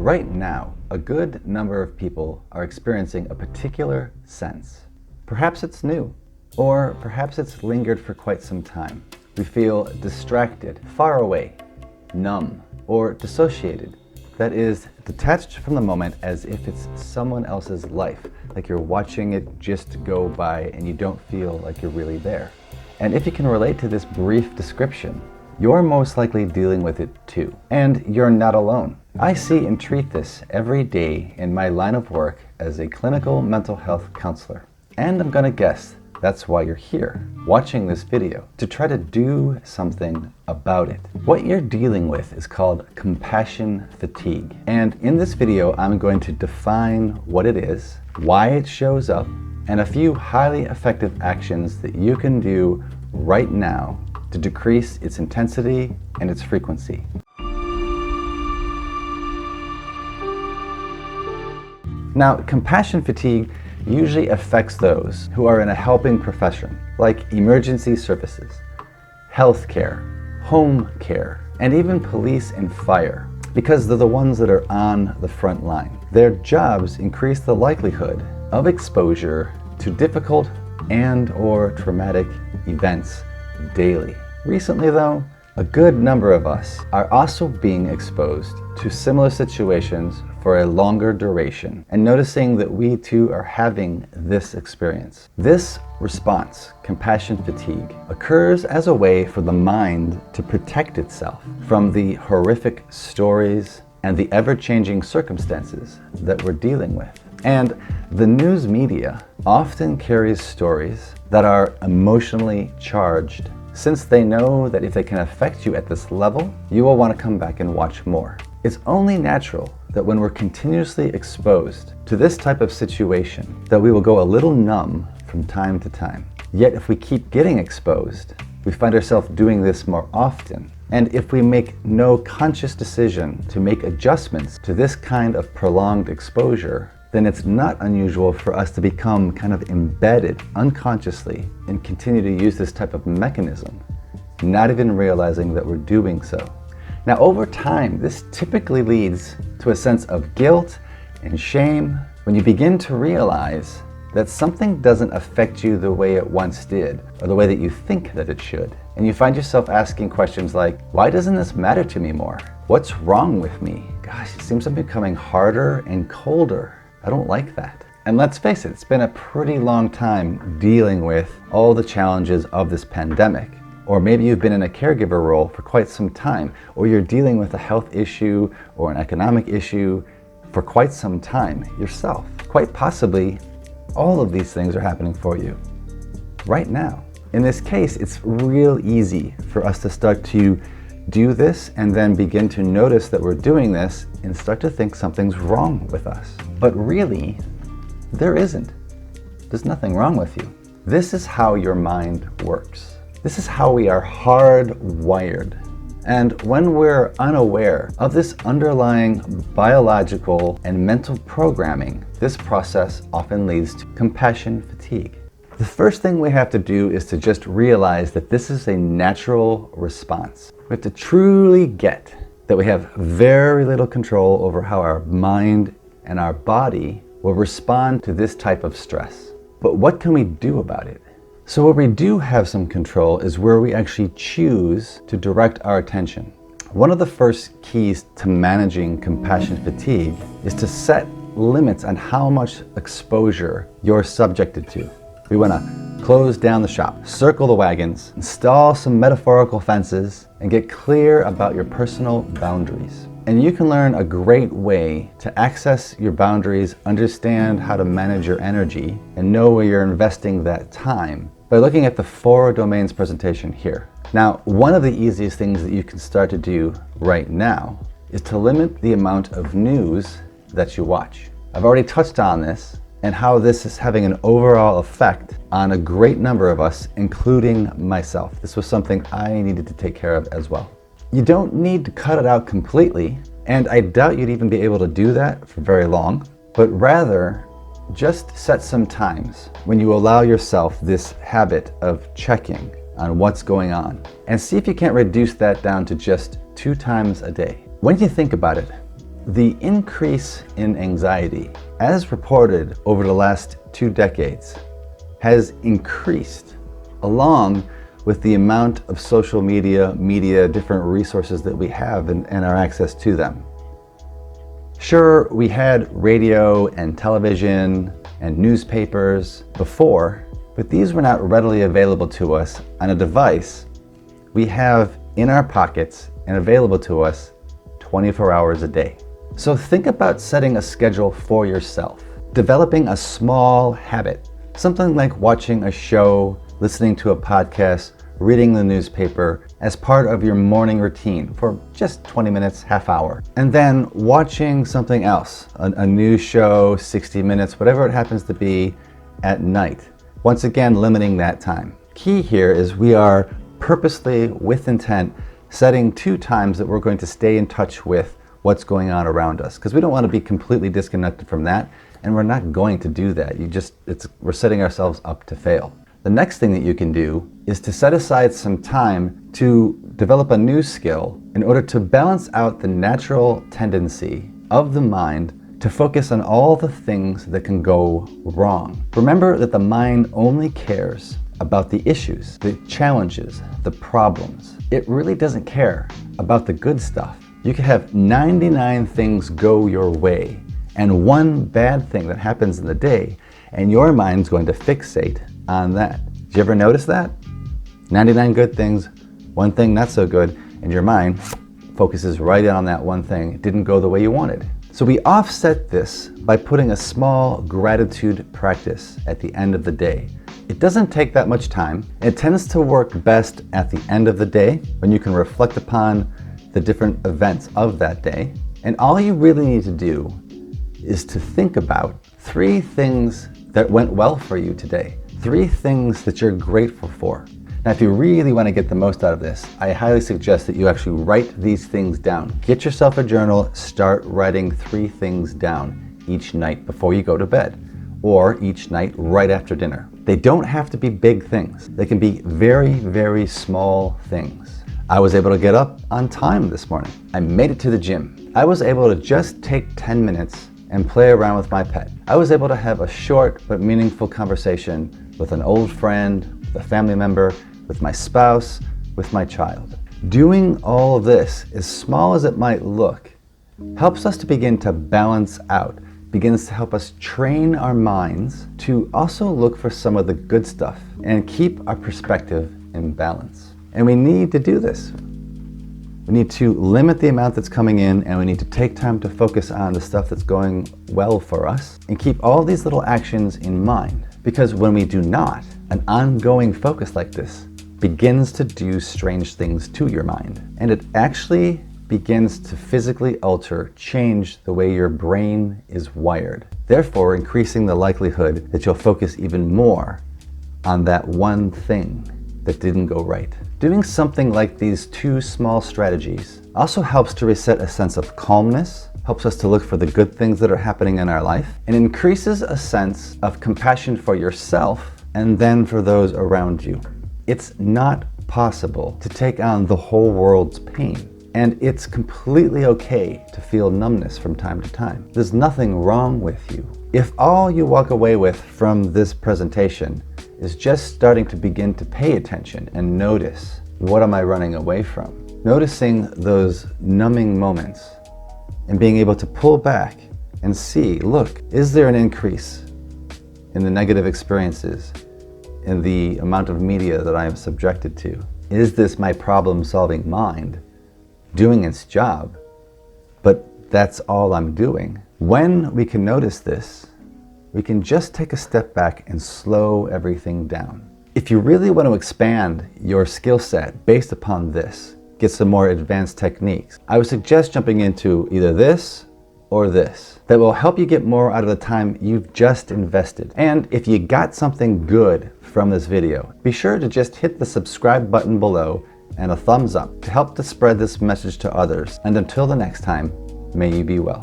Right now, a good number of people are experiencing a particular sense. Perhaps it's new, or perhaps it's lingered for quite some time. We feel distracted, far away, numb, or dissociated. That is, detached from the moment as if it's someone else's life, like you're watching it just go by and you don't feel like you're really there. And if you can relate to this brief description, you're most likely dealing with it too. And you're not alone. I see and treat this every day in my line of work as a clinical mental health counselor. And I'm gonna guess that's why you're here, watching this video, to try to do something about it. What you're dealing with is called compassion fatigue. And in this video, I'm going to define what it is, why it shows up, and a few highly effective actions that you can do right now to decrease its intensity and its frequency. Now, compassion fatigue usually affects those who are in a helping profession, like emergency services, healthcare, home care, and even police and fire, because they're the ones that are on the front line. Their jobs increase the likelihood of exposure to difficult and/or traumatic events daily. Recently though, a good number of us are also being exposed to similar situations for a longer duration and noticing that we too are having this experience. This response, compassion fatigue, occurs as a way for the mind to protect itself from the horrific stories and the ever-changing circumstances that we're dealing with. And the news media often carries stories that are emotionally charged, since they know that if they can affect you at this level, you will want to come back and watch more. It's only natural that when we're continuously exposed to this type of situation, that we will go a little numb from time to time. Yet if we keep getting exposed, we find ourselves doing this more often. And if we make no conscious decision to make adjustments to this kind of prolonged exposure, then it's not unusual for us to become kind of embedded unconsciously and continue to use this type of mechanism, not even realizing that we're doing so. Now, over time, this typically leads to a sense of guilt and shame when you begin to realize that something doesn't affect you the way it once did, or the way that you think that it should. And you find yourself asking questions like, why doesn't this matter to me more? What's wrong with me? Gosh, it seems I'm becoming harder and colder. I don't like that. And let's face it, it's been a pretty long time dealing with all the challenges of this pandemic. Or maybe you've been in a caregiver role for quite some time, or you're dealing with a health issue or an economic issue for quite some time yourself. Quite possibly, all of these things are happening for you right now. In this case, it's real easy for us to start to do this and then begin to notice that we're doing this and start to think something's wrong with us. But really, there isn't. There's nothing wrong with you. This is how your mind works. This is how we are hardwired. And when we're unaware of this underlying biological and mental programming, this process often leads to compassion fatigue. The first thing we have to do is to just realize that this is a natural response. We have to truly get that we have very little control over how our mind and our body will respond to this type of stress. But what can we do about it? So where we do have some control is where we actually choose to direct our attention. One of the first keys to managing compassion fatigue is to set limits on how much exposure you're subjected to. We want to close down the shop, circle the wagons, install some metaphorical fences, and get clear about your personal boundaries. And you can learn a great way to access your boundaries, understand how to manage your energy, and know where you're investing that time by looking at the 4 domains presentation here. Now, one of the easiest things that you can start to do right now is to limit the amount of news that you watch. I've already touched on this and how this is having an overall effect on a great number of us, including myself. This was something I needed to take care of as well. You don't need to cut it out completely, and I doubt you'd even be able to do that for very long, but rather just set some times when you allow yourself this habit of checking on what's going on, and see if you can't reduce that down to just 2 times a day. When you think about it, The increase in anxiety, as reported over the last 2 decades, has increased along with the amount of social media, different resources that we have and our access to them. Sure, we had radio and television and newspapers before, but these were not readily available to us on a device we have in our pockets and available to us 24 hours a day. So think about setting a schedule for yourself, developing a small habit, something like watching a show, listening to a podcast, reading the newspaper as part of your morning routine for just 20 minutes, half hour. And then watching something else, a news show, 60 minutes, whatever it happens to be at night. Once again, limiting that time. Key here is we are purposely, with intent, setting 2 times that we're going to stay in touch with what's going on around us, because we don't want to be completely disconnected from that, and we're not going to do that. We're setting ourselves up to fail. The next thing that you can do is to set aside some time to develop a new skill in order to balance out the natural tendency of the mind to focus on all the things that can go wrong. Remember that the mind only cares about the issues, the challenges, the problems. It really doesn't care about the good stuff. You could have 99 things go your way and 1 bad thing that happens in the day, and your mind's going to fixate on that. Did you ever notice that? 99 good things, 1 thing not so good, and your mind focuses right in on that 1 thing. It didn't go the way you wanted. So we offset this by putting a small gratitude practice at the end of the day. It doesn't take that much time. It tends to work best at the end of the day when you can reflect upon the different events of that day. And all you really need to do is to think about 3 things that went well for you today. 3 things that you're grateful for. Now, if you really want to get the most out of this, I highly suggest that you actually write these things down. Get yourself a journal, start writing 3 things down each night before you go to bed, or each night right after dinner. They don't have to be big things. They can be very, very small things. I was able to get up on time this morning. I made it to the gym. I was able to just take 10 minutes and play around with my pet. I was able to have a short but meaningful conversation with an old friend, with a family member, with my spouse, with my child. Doing all of this, as small as it might look, helps us to begin to balance out, begins to help us train our minds to also look for some of the good stuff and keep our perspective in balance. And we need to do this. We need to limit the amount that's coming in, and we need to take time to focus on the stuff that's going well for us and keep all these little actions in mind. Because when we do not, an ongoing focus like this begins to do strange things to your mind. And it actually begins to physically alter, change the way your brain is wired. Therefore, increasing the likelihood that you'll focus even more on that 1 thing that didn't go right. Doing something like these 2 small strategies also helps to reset a sense of calmness, helps us to look for the good things that are happening in our life, and increases a sense of compassion for yourself and then for those around you. It's not possible to take on the whole world's pain, and it's completely okay to feel numbness from time to time. There's nothing wrong with you. If all you walk away with from this presentation is just starting to begin to pay attention and notice, what am I running away from? Noticing those numbing moments and being able to pull back and see, look, is there an increase in the negative experiences, in the amount of media that I am subjected to? Is this my problem-solving mind doing its job, but that's all I'm doing? When we can notice this, we can just take a step back and slow everything down. If you really want to expand your skill set based upon this, get some more advanced techniques, I would suggest jumping into either this or this. That will help you get more out of the time you've just invested. And if you got something good from this video, be sure to just hit the subscribe button below and a thumbs up to help to spread this message to others. And until the next time, may you be well.